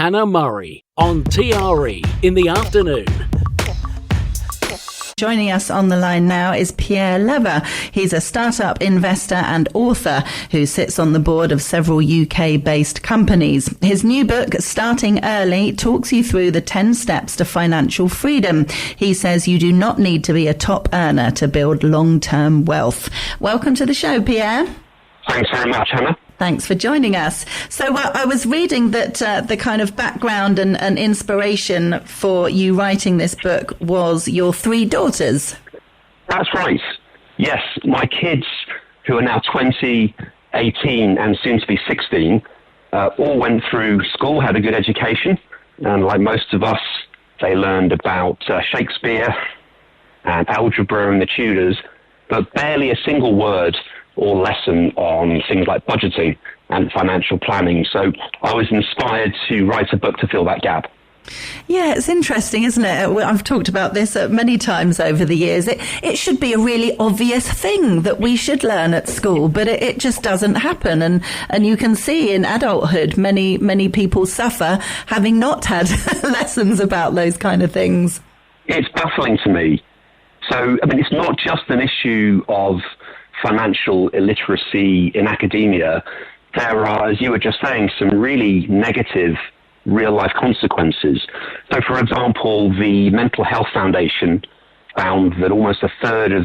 Hannah Murray on TRE in the afternoon. Joining us on the line now is Pierre Lever. He's a startup investor and author who sits on the board of several UK-based companies. His new book, Starting Early, talks you through the 10 steps to financial freedom. He says you do not need to be a top earner to build long-term wealth. Welcome to the show, Pierre. Thanks very much, Hannah. Thanks for joining us. So I was reading that the kind of background and inspiration for you writing this book was your 3 daughters. That's right. Yes, my kids, who are now 20, 18 and soon to be 16, all went through school, had a good education. And like most of us, they learned about Shakespeare and algebra and the Tudors, but barely a single word or lesson on things like budgeting and financial planning. So I was inspired to write a book to fill that gap. Yeah, it's interesting, isn't it? I've talked about this many times over the years. It should be a really obvious thing that we should learn at school, but it just doesn't happen. And you can see in adulthood, many people suffer having not had lessons about those kind of things. It's baffling to me. So, I mean, it's not just an issue of financial illiteracy in academia. There are, as you were just saying, some really negative real-life consequences. So, for example, the Mental Health Foundation found that almost a third of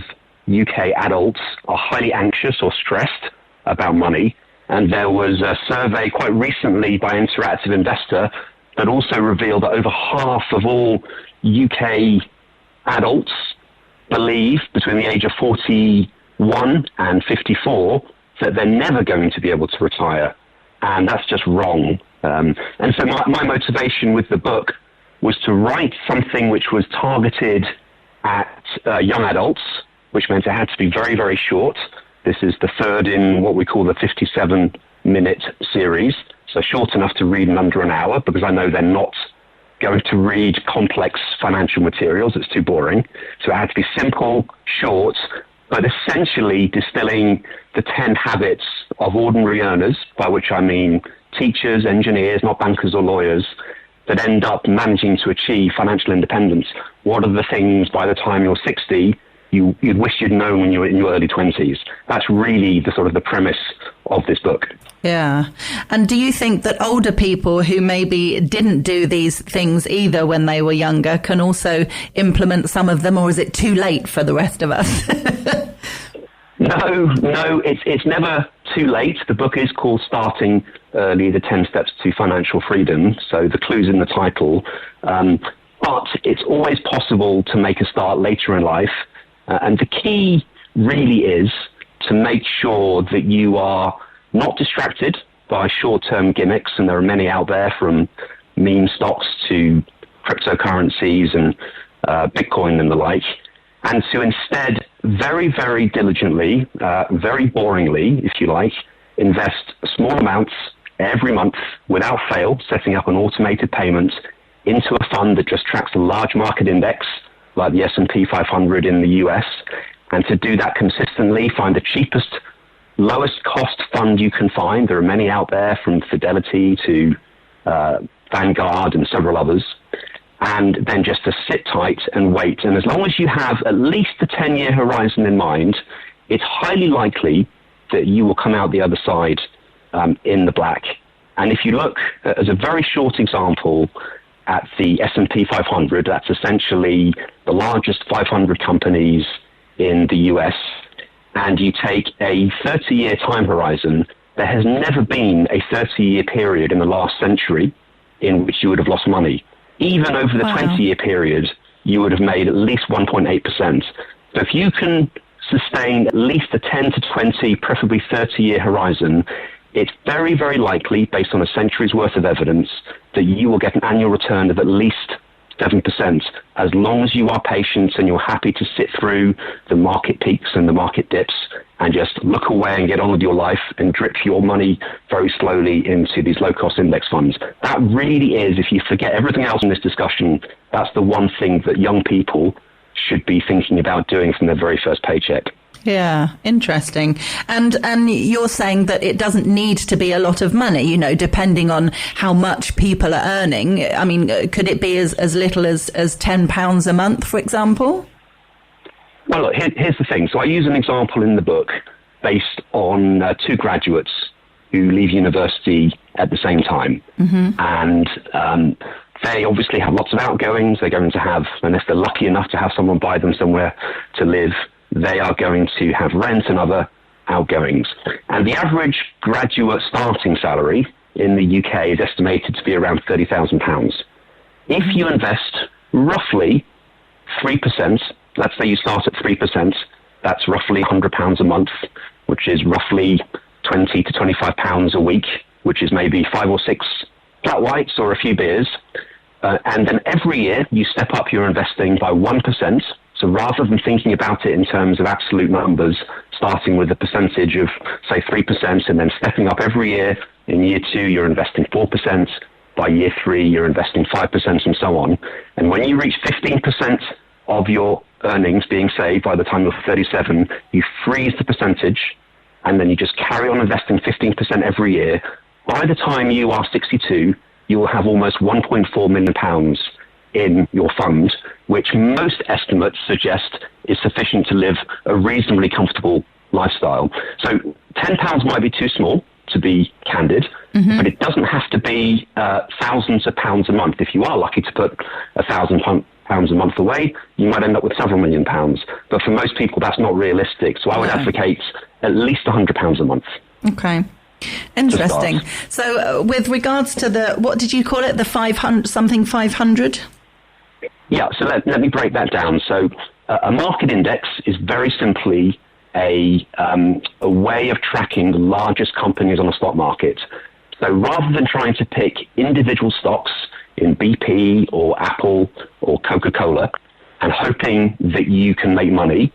UK adults are highly anxious or stressed about money. And there was a survey quite recently by Interactive Investor that also revealed that over half of all UK adults believe between the age of 41 and 54 that they're never going to be able to retire. And that's just wrong. And so my motivation with the book was to write something which was targeted at young adults, which meant it had to be very, very short. This is the third in what we call the 57-minute series, so short enough to read in under an hour, because I know they're not going to read complex financial materials. It's too boring. So it had to be simple, short, but essentially distilling the 10 habits of ordinary earners, by which I mean teachers, engineers, not bankers or lawyers, that end up managing to achieve financial independence. What are the things by the time you're 60 you'd wish you'd known when you were in your early 20s? That's really the sort of the premise of this book. Yeah. And do you think that older people who maybe didn't do these things either when they were younger can also implement some of them, or is it too late for the rest of us? No, it's never too late. The book is called Starting Early, the 10 Steps to Financial Freedom, so the clue's in the title. But it's always possible to make a start later in life. And the key really is to make sure that you are not distracted by short-term gimmicks, and there are many out there, from meme stocks to cryptocurrencies and Bitcoin and the like, and to instead very, very diligently, very boringly, if you like, invest small amounts every month without fail, setting up an automated payment into a fund that just tracks a large market index like the S&P 500 in the US. And to do that consistently, find the cheapest, lowest cost fund you can find. There are many out there, from Fidelity to Vanguard and several others. And then just to sit tight and wait. And as long as you have at least a 10-year horizon in mind, it's highly likely that you will come out the other side in the black. And if you look, as a very short example, at the S&P 500, that's essentially the largest 500 companies in the US, and you take a 30-year time horizon, there has never been a 30-year period in the last century in which you would have lost money. Even over the 20-year period, you would have made at least 1.8%. So if you can sustain at least a 10 to 20, preferably 30-year horizon, it's very, very likely, based on a century's worth of evidence, that you will get an annual return of at least 7%, as long as you are patient and you're happy to sit through the market peaks and the market dips and just look away and get on with your life and drip your money very slowly into these low-cost index funds. That really is, if you forget everything else in this discussion, that's the one thing that young people should be thinking about doing from their very first paycheck. Yeah, interesting. And you're saying that it doesn't need to be a lot of money, you know, depending on how much people are earning. I mean, could it be as little as £10 a month, for example? Well, look, here's the thing. So I use an example in the book based on two graduates who leave university at the same time. And they obviously have lots of outgoings. They're going to have, unless they're lucky enough to have someone buy them somewhere to live, they are going to have rent and other outgoings. And the average graduate starting salary in the UK is estimated to be around £30,000. If you invest roughly 3%, let's say you start at 3%, that's roughly £100 a month, which is roughly £20 to £25 a week, which is maybe 5 or 6 flat whites or a few beers. And then every year you step up your investing by 1%. So rather than thinking about it in terms of absolute numbers, starting with a percentage of, say, 3% and then stepping up every year, in year 2 you're investing 4%, by year 3 you're investing 5% and so on. And when you reach 15% of your earnings being saved by the time you're 37, you freeze the percentage and then you just carry on investing 15% every year. By the time you are 62, you will have almost £1.4 million in your fund, which most estimates suggest is sufficient to live a reasonably comfortable lifestyle. So £10 might be too small, to be candid, but it doesn't have to be thousands of pounds a month. If you are lucky to put £1,000 a month away, you might end up with several million pounds. But for most people, that's not realistic. So I would advocate at least £100 a month. Okay. Interesting. So with regards to what did you call it? The 500? Yeah, so let me break that down. So a market index is very simply a way of tracking the largest companies on the stock market. So rather than trying to pick individual stocks in BP or Apple or Coca-Cola and hoping that you can make money,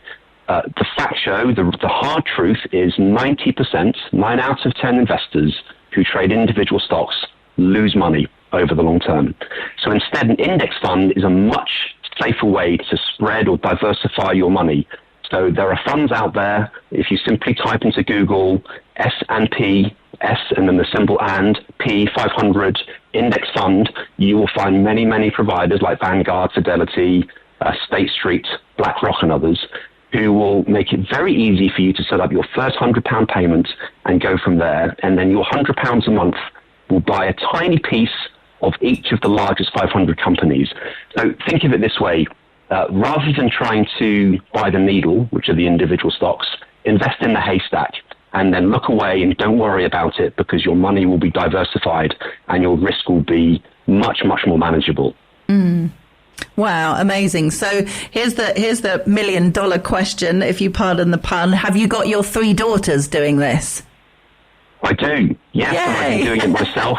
the fact show, the hard truth is 90%, 9 out of 10 investors who trade individual stocks lose money over the long term. So instead, an index fund is a much safer way to spread or diversify your money. So there are funds out there. If you simply type into Google S&P, S and then the symbol and, P 500 index fund, you will find many, many providers like Vanguard, Fidelity, State Street, BlackRock and others, who will make it very easy for you to set up your first £100 payment and go from there. And then your £100 a month will buy a tiny piece of each of the largest 500 companies. So think of it this way. Rather than trying to buy the needle, which are the individual stocks, invest in the haystack and then look away and don't worry about it, because your money will be diversified and your risk will be much, much more manageable. Wow, amazing. So here's the $1 million question, if you pardon the pun. Have you got your 3 daughters doing this? I do, yes. And I've been doing it myself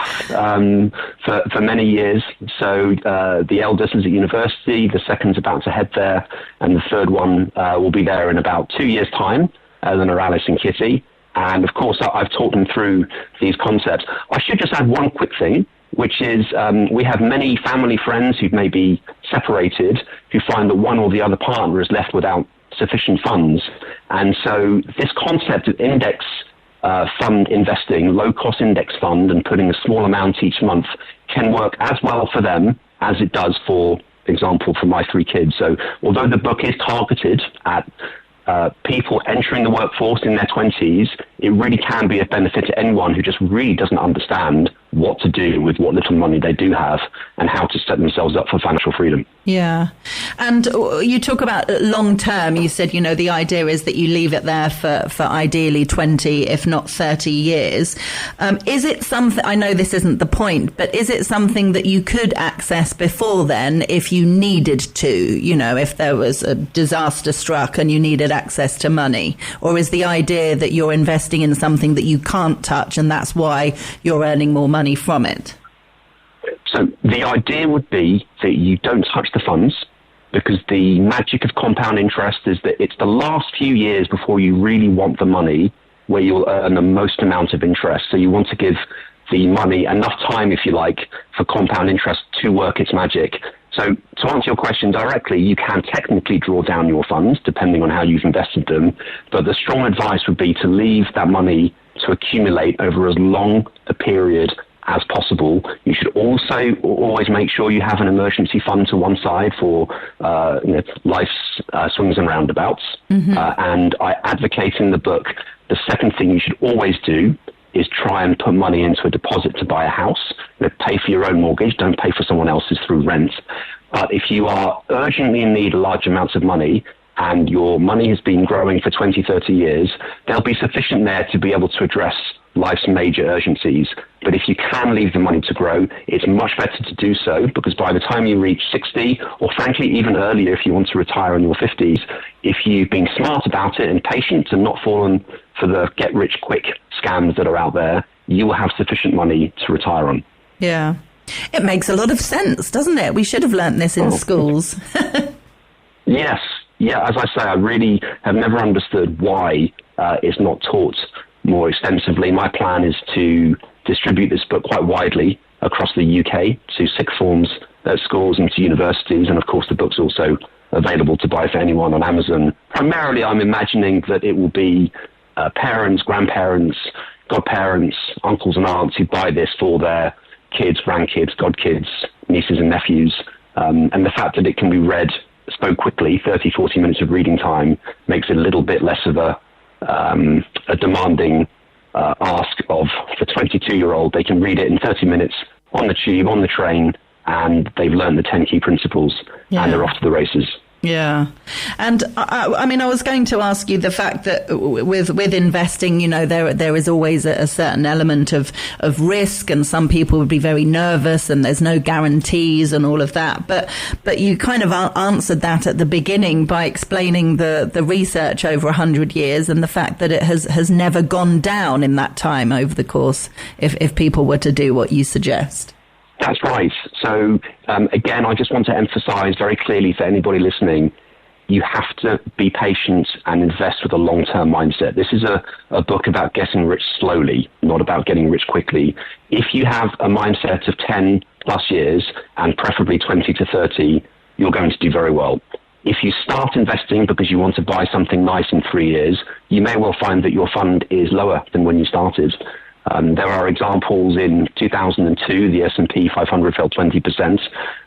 for many years. So the eldest is at university, the second's about to head there, and the third one will be there in about 2 years' time, then are Alice and Kitty. And of course, I've taught them through these concepts. I should just add one quick thing, which is we have many family friends who may be separated who find that one or the other partner is left without sufficient funds. And so this concept of index fund investing, low-cost index fund, and putting a small amount each month can work as well for them as it does, for example, for my 3 kids. So although the book is targeted at people entering the workforce in their 20s, it really can be a benefit to anyone who just really doesn't understand what to do with what little money they do have and how to set themselves up for financial freedom. Yeah. And you talk about long term. You said, the idea is that you leave it there for ideally 20, if not 30 years. Is it something, I know this isn't the point, but is it something that you could access before then if you needed to, if there was a disaster struck and you needed access to money? Or is the idea that you're investing in something that you can't touch and that's why you're earning more money from it? So the idea would be that you don't touch the funds, because the magic of compound interest is that it's the last few years before you really want the money where you'll earn the most amount of interest. So you want to give the money enough time, if you like, for compound interest to work its magic. So to answer your question directly, you can technically draw down your funds depending on how you've invested them, but the strong advice would be to leave that money to accumulate over as long a period as possible. You should also always make sure you have an emergency fund to one side for life's swings and roundabouts. And I advocate in the book, the second thing you should always do is try and put money into a deposit to buy a house. Pay for your own mortgage, don't pay for someone else's through rent. But if you are urgently in need of large amounts of money and your money has been growing for 20, 30 years, there'll be sufficient there to be able to address life's major urgencies. But if you can leave the money to grow, it's much better to do so, because by the time you reach 60, or frankly even earlier if you want to retire in your 50s, if you've been smart about it and patient and not fallen for the get-rich-quick scams that are out there, you will have sufficient money to retire on. Yeah. It makes a lot of sense, doesn't it? We should have learnt this in schools. Yes. Yeah, as I say, I really have never understood why it's not taught more extensively. My plan is to distribute this book quite widely across the UK to sixth forms at schools and to universities, and of course the book's also available to buy for anyone on Amazon. Primarily I'm imagining that it will be parents, grandparents, godparents, uncles and aunts who buy this for their kids, grandkids, godkids, nieces and nephews, and the fact that it can be read so quickly, 30, 40 minutes of reading time, makes it a little bit less of a demanding ask of the 22-year-old. They can read it in 30 minutes on the tube, on the train, and they've learned the 10 key principles, and they're off to the races. Yeah. And I mean, I was going to ask you the fact that with investing, you know, there is always a certain element of risk, and some people would be very nervous and there's no guarantees and all of that. But you kind of answered that at the beginning by explaining the research over 100 years and the fact that it has never gone down in that time over the course if people were to do what you suggest. That's right. So, again, I just want to emphasize very clearly for anybody listening, you have to be patient and invest with a long-term mindset. This is a book about getting rich slowly, not about getting rich quickly. If you have a mindset of 10 plus years and preferably 20 to 30, you're going to do very well. If you start investing because you want to buy something nice in 3 years, you may well find that your fund is lower than when you started. There are examples in 2002, the S&P 500 fell 20%.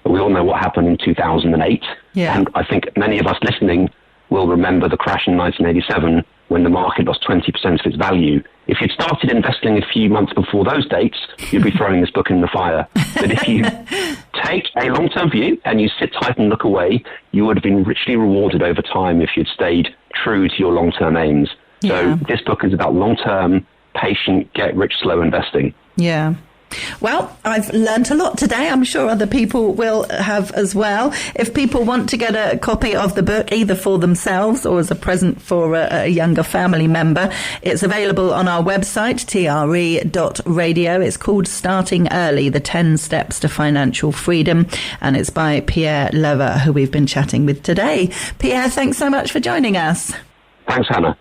We all know what happened in 2008. Yeah. And I think many of us listening will remember the crash in 1987 when the market lost 20% of its value. If you'd started investing a few months before those dates, you'd be throwing this book in the fire. But if you take a long-term view and you sit tight and look away, you would have been richly rewarded over time if you'd stayed true to your long-term aims. So this book is about long-term, patient, get rich slow investing. Yeah. Well, I've learnt a lot today. I'm sure other people will have as well. If people want to get a copy of the book, either for themselves or as a present for a younger family member, it's available on our website, TRE.radio. It's called Starting Early, The 10 Steps to Financial Freedom, and it's by Pierre Lever, who we've been chatting with today. Pierre, thanks so much for joining us. Thanks, Hannah.